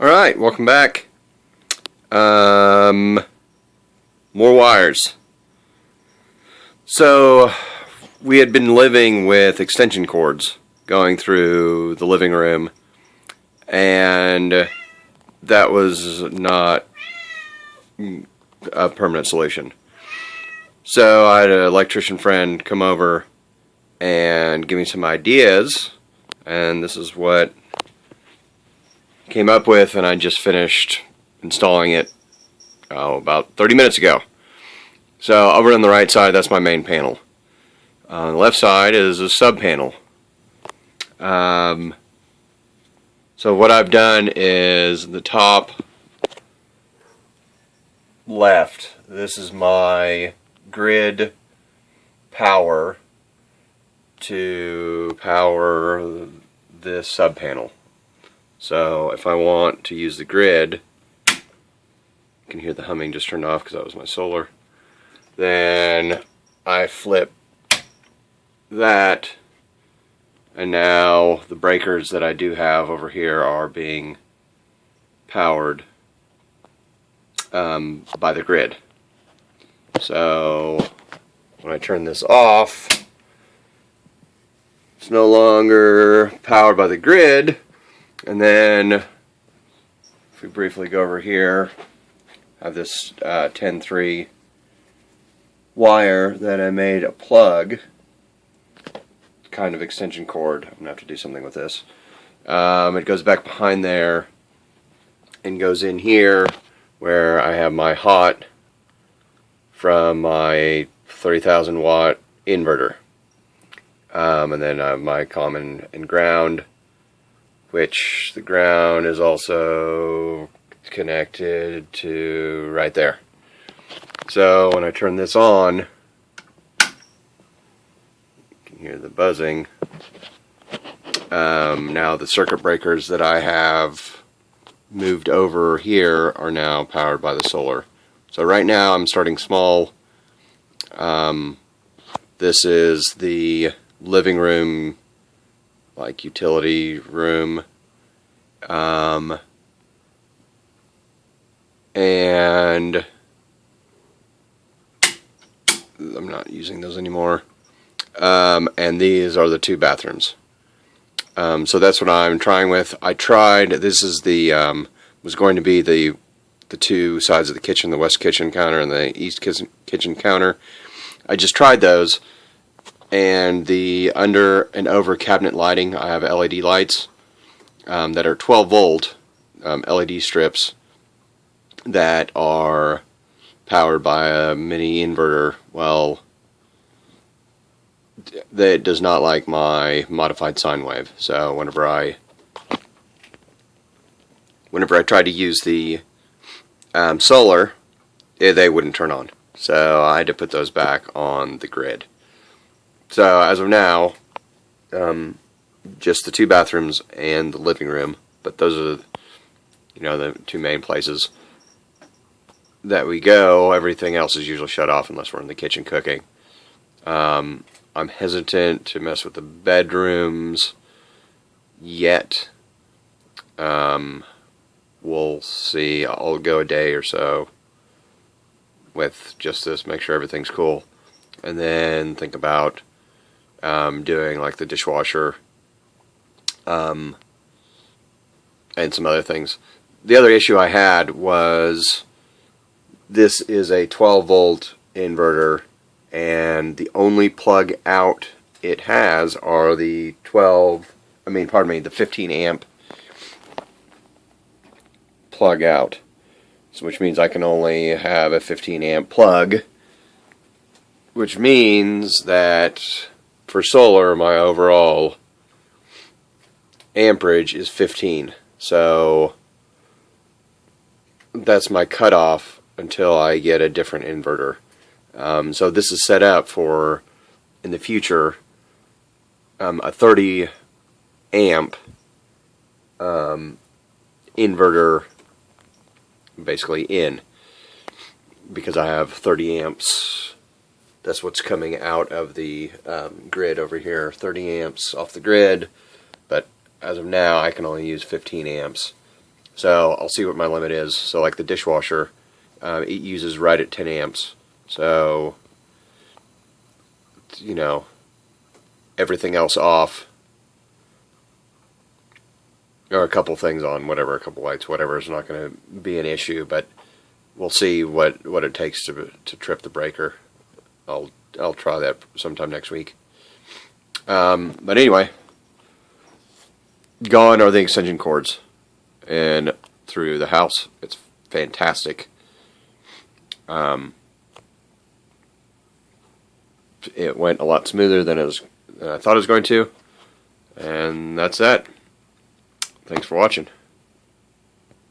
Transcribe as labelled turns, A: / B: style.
A: Alright, welcome back. More wires. So, we had been living with extension cords going through the living room, and that was not a permanent solution. So, I had an electrician friend come over and give me some ideas, and this is what came up with, and I just finished installing it about 30 minutes ago. So over on the right side, that's my main panel. On the left side is a sub panel. So what I've done is the top left, this is my grid power to power this sub panel. So if I want to use the grid, you can hear the humming just turned off because that was my solar. Then I flip that, and now the breakers that I do have over here are being powered by the grid. So when I turn this off, it's no longer powered by the grid. And then, if we briefly go over here, I have this 10-3 wire that I made a plug, kind of extension cord. I'm going to have to do something with this. It goes back behind there and goes in here where I have my hot from my 30,000 watt inverter. And then I have my common and ground, which the ground is also connected to right there. So when I turn this on, you can hear the buzzing. Now the circuit breakers that I have moved over here are now powered by the solar. So right now I'm starting small. This is the living room, like utility room, and I'm not using those anymore, and these are the two bathrooms. So that's what I'm trying with. I tried, this is the, was going to be the two sides of the kitchen, the west kitchen counter and the east kitchen counter. I just tried those. And the under and over cabinet lighting, I have LED lights that are 12 volt LED strips that are powered by a mini inverter. Well, that does not like my modified sine wave. So whenever I tried to use the solar, they wouldn't turn on. So I had to put those back on the grid. So as of now, just the two bathrooms and the living room, but those are, the two main places that we go. Everything else is usually shut off unless we're in the kitchen cooking. I'm hesitant to mess with the bedrooms yet. We'll see. I'll go a day or so with just this, make sure everything's cool, and then think about doing like the dishwasher and some other things. The other issue I had was this is a 12 volt inverter, and the only plug out it has are the 15 amp plug out, so which means I can only have a 15 amp plug, which means that for solar, my overall amperage is 15. So that's my cutoff until I get a different inverter. So this is set up for, in the future, a 30 amp inverter basically in, because I have 30 amps. That's what's coming out of the grid over here, 30 amps off the grid, but as of now I can only use 15 amps. So I'll see what my limit is. So like the dishwasher, it uses right at 10 amps. So, you know, everything else off, or a couple things on, whatever, a couple lights, whatever, is not going to be an issue. But we'll see what it takes to trip the breaker. I'll try that sometime next week. But anyway, gone are the extension cords, and through the house, it's fantastic. It went a lot smoother than I thought it was going to, and that's that. Thanks for watching.